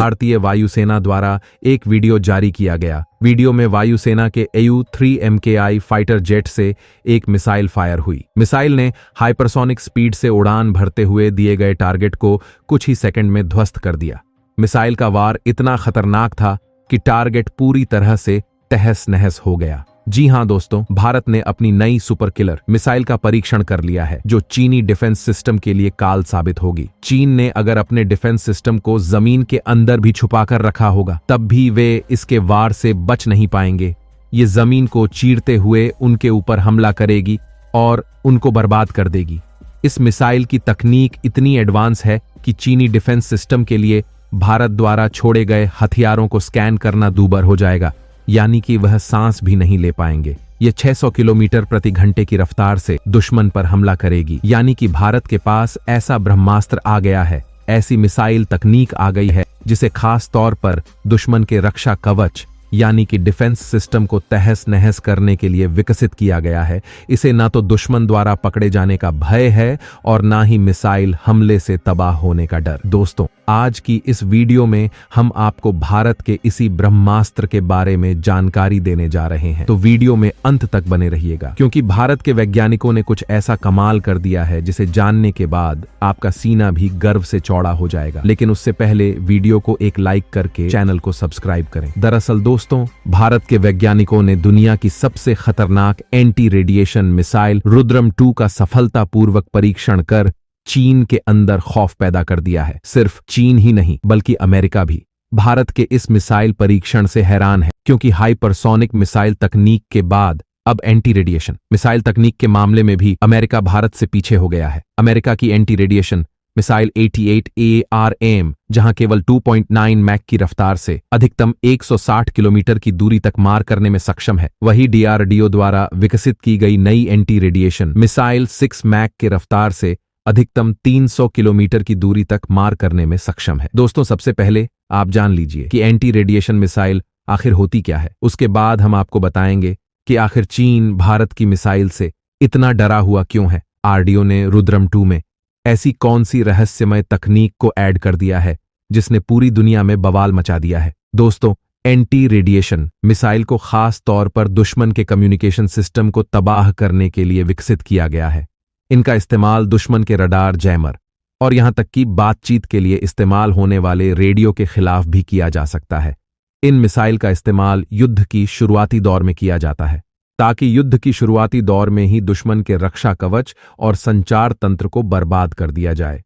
भारतीय वायुसेना द्वारा एक वीडियो जारी किया गया। वीडियो में वायुसेना के AU-3 MKI फाइटर जेट से एक मिसाइल फायर हुई। मिसाइल ने हाइपरसोनिक स्पीड से उड़ान भरते हुए दिए गए टारगेट को कुछ ही सेकंड में ध्वस्त कर दिया। मिसाइल का वार इतना खतरनाक था कि टारगेट पूरी तरह से तहस नहस हो गया। जी हां दोस्तों, भारत ने अपनी नई सुपर किलर मिसाइल का परीक्षण कर लिया है, जो चीनी डिफेंस सिस्टम के लिए काल साबित होगी। चीन ने अगर अपने डिफेंस सिस्टम को जमीन के अंदर भी छुपाकर रखा होगा, तब भी वे इसके वार से बच नहीं पाएंगे। ये जमीन को चीरते हुए उनके ऊपर हमला करेगी और उनको बर्बाद कर देगी। इस मिसाइल की तकनीक इतनी एडवांस है कि चीनी डिफेंस सिस्टम के लिए भारत द्वारा छोड़े गए हथियारों को स्कैन करना दूभर हो जाएगा, यानी कि वह सांस भी नहीं ले पाएंगे। यह 600 किलोमीटर प्रति घंटे की रफ्तार से दुश्मन पर हमला करेगी, यानी कि भारत के पास ऐसा ब्रह्मास्त्र आ गया है, ऐसी मिसाइल तकनीक आ गई है जिसे खास तौर पर दुश्मन के रक्षा कवच यानी कि डिफेंस सिस्टम को तहस नहस करने के लिए विकसित किया गया है। इसे ना तो दुश्मन द्वारा पकड़े जाने का भय है और ना ही मिसाइल हमले से तबाह होने का डर। दोस्तों, आज की इस वीडियो में हम आपको भारत के इसी ब्रह्मास्त्र के बारे में जानकारी देने जा रहे हैं, तो वीडियो में अंत तक बने रहिएगा, क्योंकि भारत के वैज्ञानिकों ने कुछ ऐसा कमाल कर दिया है जिसे जानने के बाद आपका सीना भी गर्व से चौड़ा हो जाएगा। लेकिन उससे पहले वीडियो को एक लाइक करके चैनल को सब्सक्राइब करें। दरअसल दोस्तों, भारत के वैज्ञानिकों ने दुनिया की सबसे खतरनाक एंटी रेडिएशन मिसाइल रुद्रम 2 का सफलतापूर्वक परीक्षण कर चीन के अंदर खौफ पैदा कर दिया है। सिर्फ चीन ही नहीं, बल्कि अमेरिका भी भारत के इस मिसाइल परीक्षण से हैरान है, क्योंकि हाइपरसोनिक मिसाइल तकनीक के बाद अब एंटी रेडिएशन मिसाइल तकनीक के मामले में भी अमेरिका भारत से पीछे हो गया है। अमेरिका की एंटी रेडिएशन मिसाइल 88 ARM, जहां केवल 2.9 मैक की रफ्तार से अधिकतम 160 किलोमीटर की दूरी तक मार करने में सक्षम है, वही DRDO द्वारा विकसित की गई नई एंटी रेडिएशन मिसाइल 6 मैक के रफ्तार से अधिकतम 300 किलोमीटर की दूरी तक मार करने में सक्षम है। दोस्तों, सबसे पहले आप जान लीजिए कि एंटी रेडिएशन मिसाइल आखिर होती क्या है। उसके बाद हम आपको बताएंगे कि आखिर चीन भारत की मिसाइल से इतना डरा हुआ क्यों है। RDO ने रुद्रम 2 में ऐसी कौन सी रहस्यमय तकनीक को ऐड कर दिया है जिसने पूरी दुनिया में बवाल मचा दिया है। दोस्तों, एंटी रेडिएशन मिसाइल को खास तौर पर दुश्मन के कम्युनिकेशन सिस्टम को तबाह करने के लिए विकसित किया गया है। इनका इस्तेमाल दुश्मन के रडार, जैमर और यहां तक कि बातचीत के लिए इस्तेमाल होने वाले रेडियो के खिलाफ भी किया जा सकता है। इन मिसाइल का इस्तेमाल युद्ध की शुरुआती दौर में किया जाता है, ताकि युद्ध की शुरुआती दौर में ही दुश्मन के रक्षा कवच और संचार तंत्र को बर्बाद कर दिया जाए।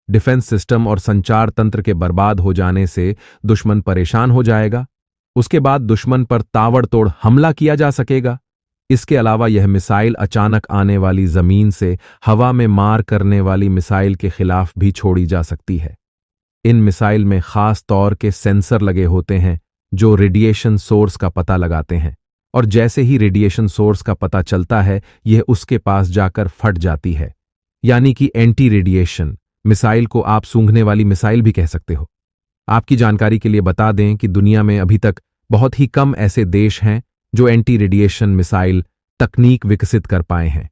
डिफेंस सिस्टम और संचार तंत्र के बर्बाद हो जाने से दुश्मन परेशान हो जाएगा। उसके बाद दुश्मन पर ताबड़तोड़ हमला किया जा सकेगा। इसके अलावा यह मिसाइल अचानक आने वाली जमीन से हवा में मार करने वाली मिसाइल के खिलाफ भी छोड़ी जा सकती है। इन मिसाइल में खास तौर के सेंसर लगे होते हैं जो रेडिएशन सोर्स का पता लगाते हैं, और जैसे ही रेडिएशन सोर्स का पता चलता है, यह उसके पास जाकर फट जाती है। यानी कि एंटी रेडिएशन मिसाइल को आप सूंघने वाली मिसाइल भी कह सकते हो। आपकी जानकारी के लिए बता दें कि दुनिया में अभी तक बहुत ही कम ऐसे देश हैं जो एंटी रेडिएशन मिसाइल तकनीक विकसित कर पाए हैं।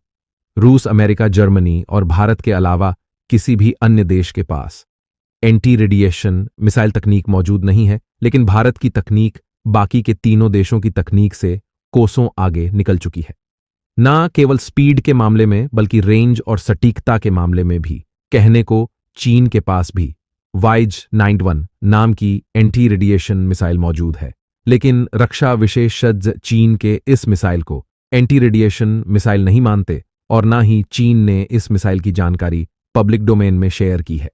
रूस, अमेरिका, जर्मनी और भारत के अलावा किसी भी अन्य देश के पास एंटी रेडिएशन मिसाइल तकनीक मौजूद नहीं है, लेकिन भारत की तकनीक बाकी के तीनों देशों की तकनीक से कोसों आगे निकल चुकी है। ना केवल स्पीड के मामले में, बल्कि रेंज और सटीकता के मामले में भी। कहने को चीन के पास भी वाइज-91 नाम की एंटी रेडिएशन मिसाइल मौजूद है, लेकिन रक्षा विशेषज्ञ चीन के इस मिसाइल को एंटी रेडिएशन मिसाइल नहीं मानते, और ना ही चीन ने इस मिसाइल की जानकारी पब्लिक डोमेन में शेयर की है।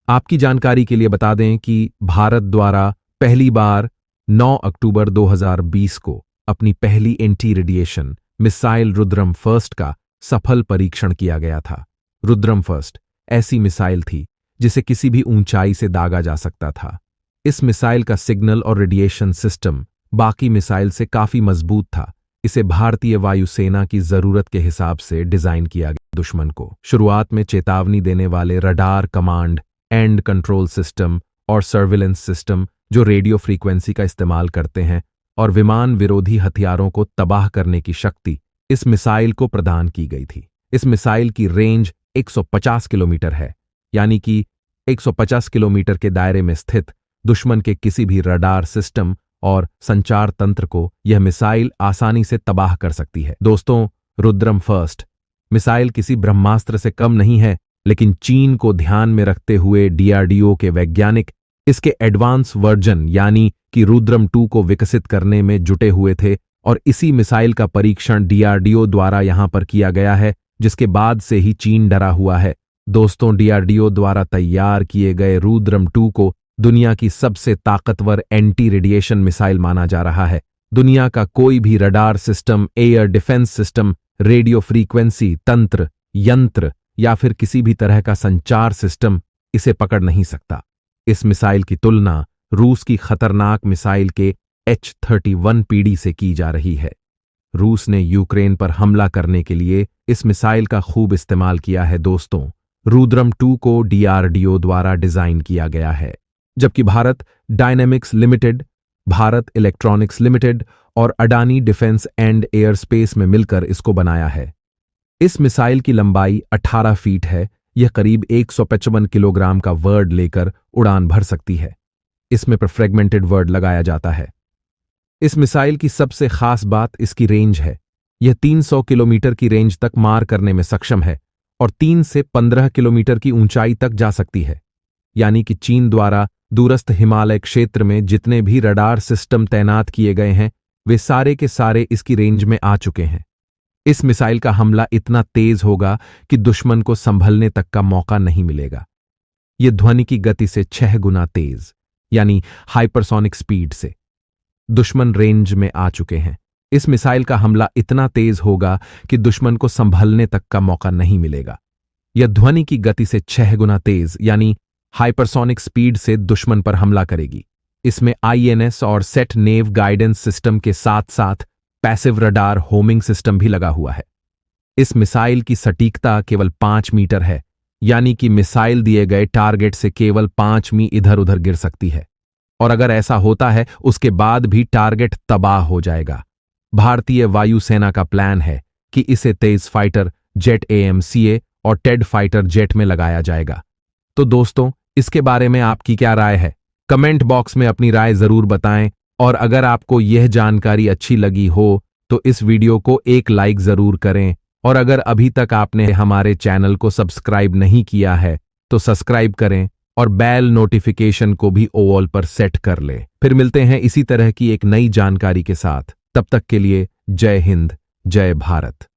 आपकी जानकारी के लिए बता दें कि भारत द्वारा पहली बार 9 अक्टूबर 2020 को अपनी पहली anti radiation missile Rudram first का सफल परीक्षण किया गया था। रुद्रम फर्स्ट ऐसी मिसाइल थी जिसे किसी भी ऊंचाई से दागा जा सकता था। इस मिसाइल का सिग्नल और रेडिएशन सिस्टम बाकी मिसाइल से काफी मजबूत था। इसे भारतीय वायुसेना की जरूरत के हिसाब से डिजाइन किया गया। दुश्मन को शुरुआत में चेतावनी देने वाले radar, command and control system और सर्विलेंस सिस्टम जो रेडियो फ्रीक्वेंसी का इस्तेमाल करते हैं और विमान विरोधी हथियारों को तबाह करने की शक्ति इस मिसाइल को प्रदान की गई थी। इस मिसाइल की रेंज 150 किलोमीटर है, यानी कि 150 किलोमीटर के दायरे में स्थित दुश्मन के किसी भी रडार सिस्टम और संचार तंत्र को यह मिसाइल आसानी से तबाह कर सकती है। दोस्तों, रुद्रम फर्स्ट मिसाइल किसी ब्रह्मास्त्र से कम नहीं है, लेकिन चीन को ध्यान में रखते हुए डीआरडीओ के वैज्ञानिक इसके एडवांस वर्जन यानी कि रुद्रम 2 को विकसित करने में जुटे हुए थे और इसी मिसाइल का परीक्षण डीआरडीओ द्वारा यहां पर किया गया है, जिसके बाद से ही चीन डरा हुआ है। दोस्तों, डीआरडीओ द्वारा तैयार किए गए रुद्रम 2 को दुनिया की सबसे ताकतवर एंटी रेडिएशन मिसाइल माना जा रहा है। दुनिया का कोई भी radar system, air defence system, radio frequency तंत्र, यंत्र या फिर किसी भी तरह का संचार सिस्टम इसे पकड़ नहीं सकता। इस मिसाइल की तुलना रूस की खतरनाक मिसाइल के H-31PD से की जा रही है। रूस ने यूक्रेन पर हमला करने के लिए इस मिसाइल का खूब इस्तेमाल किया है। दोस्तों, रुद्रम 2 को डीआरडीओ द्वारा डिजाइन किया गया है, जबकि Bharat dynamics limited, Bharat electronics limited और अडानी डिफेंस एंड एयरस्पेस में मिलकर इसको बनाया है। इस मिसाइल की लंबाई 18 फीट है। यह करीब 155 किलोग्राम का वर्ड लेकर उड़ान भर सकती है। इसमें पर फ्रेगमेंटेड वर्ड लगाया जाता है। इस मिसाइल की सबसे खास बात इसकी रेंज है। यह 300 किलोमीटर की रेंज तक मार करने में सक्षम है और 3 से 15 किलोमीटर की ऊंचाई तक जा सकती है। यानी कि चीन द्वारा दूरस्थ हिमालय क्षेत्र में जितने भी रडार सिस्टम तैनात किए गए हैं, वे सारे के सारे इसकी रेंज में आ चुके हैं। इस मिसाइल का हमला इतना तेज होगा कि दुश्मन को संभलने तक का मौका नहीं मिलेगा। यह ध्वनि की गति से 6 गुना तेज यानी हाइपरसोनिक स्पीड से दुश्मन रेंज में आ चुके हैं। इस मिसाइल का हमला इतना तेज होगा कि दुश्मन को संभलने तक का मौका नहीं मिलेगा। यह ध्वनि की गति से 6 गुना तेज यानी हाइपरसोनिक स्पीड से दुश्मन पर हमला करेगी। इसमें आईएनएस और सेट नेव गाइडेंस सिस्टम के साथ साथ पैसिव रडार होमिंग सिस्टम भी लगा हुआ है। इस मिसाइल की सटीकता केवल 5 मीटर है, यानी कि मिसाइल दिए गए टारगेट से केवल 5 मी इधर उधर गिर सकती है, और अगर ऐसा होता है उसके बाद भी टारगेट तबाह हो जाएगा। भारतीय वायुसेना का प्लान है कि इसे तेज फाइटर जेट AMCA और टेड फाइटर जेट में लगाया जाएगा। तो दोस्तों, इसके बारे में आपकी क्या राय है? कमेंट बॉक्स में अपनी राय जरूर बताएं, और अगर आपको यह जानकारी अच्छी लगी हो तो इस वीडियो को एक लाइक जरूर करें, और अगर अभी तक आपने हमारे चैनल को सब्सक्राइब नहीं किया है तो सब्सक्राइब करें और बेल नोटिफिकेशन को भी ऑल पर सेट कर लें। फिर मिलते हैं इसी तरह की एक नई जानकारी के साथ। तब तक के लिए जय हिंद, जय भारत।